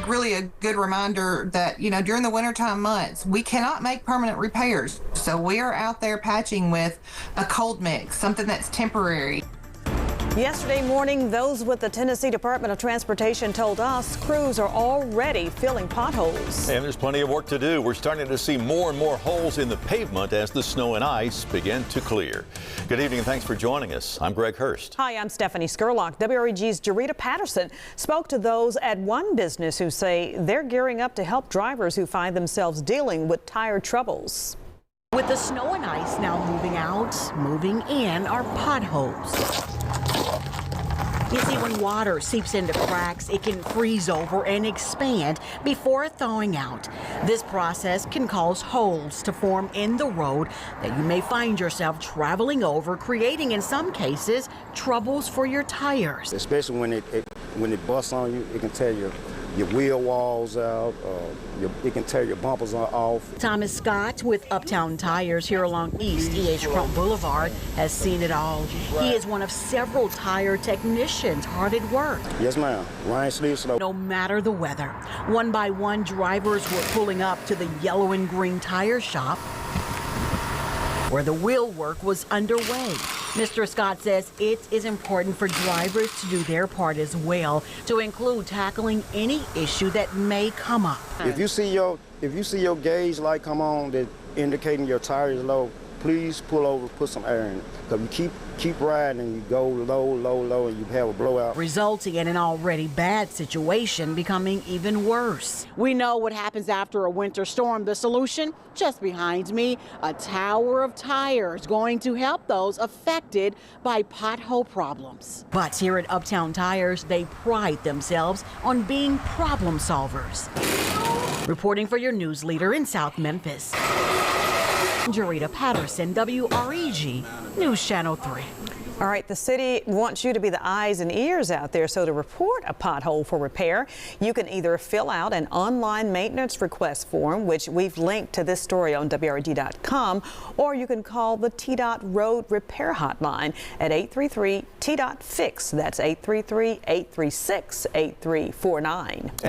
really a good reminder that, during the wintertime months, we cannot make permanent repairs. So we are out there patching with a cold mix, something that's temporary. Yesterday morning, those with the Tennessee Department of Transportation told us crews are already filling potholes. And there's plenty of work to do. We're starting to see more and more holes in the pavement as the snow and ice begin to clear. Good evening and thanks for joining us. I'm Greg Hurst. Hi, I'm Stephanie Skurlock. WREG's Jarita Patterson spoke to those at one business who say they're gearing up to help drivers who find themselves dealing with tire troubles. With the snow and ice now moving out, moving in are potholes. You see, when water seeps into cracks, it can freeze over and expand before thawing out. This process can cause holes to form in the road that you may find yourself traveling over, creating, in some cases, troubles for your tires. Especially when it busts on you, it can tear your wheel walls out, it can tear your bumpers off. Thomas Scott with Uptown Tires here along East E.H. Crump Boulevard has seen it all. He is one of several tire technicians hard at work. Yes, ma'am. Rain, sleet, snow. No matter the weather, one by one drivers were pulling up to the yellow and green tire shop where the wheel work was underway. Mr. Scott says it is important for drivers to do their part as well, to include tackling any issue that may come up. If you see your gauge light come on that indicating your tire is low, please pull over, put some air in it. Because you keep riding and you go low, low, low, and you have a blowout. Resulting in an already bad situation becoming even worse. We know what happens after a winter storm. The solution, just behind me, a tower of tires going to help those affected by pothole problems. But here at Uptown Tires, they pride themselves on being problem solvers. Reporting for your news leader in South Memphis, Jarita Patterson, WREG News Channel 3. All right, the city wants you to be the eyes and ears out there, so to report a pothole for repair, you can either fill out an online maintenance request form, which we've linked to this story on WREG.com, or you can call the TDOT Road Repair Hotline at 833-TDOT-FIX. That's 833-836-8349.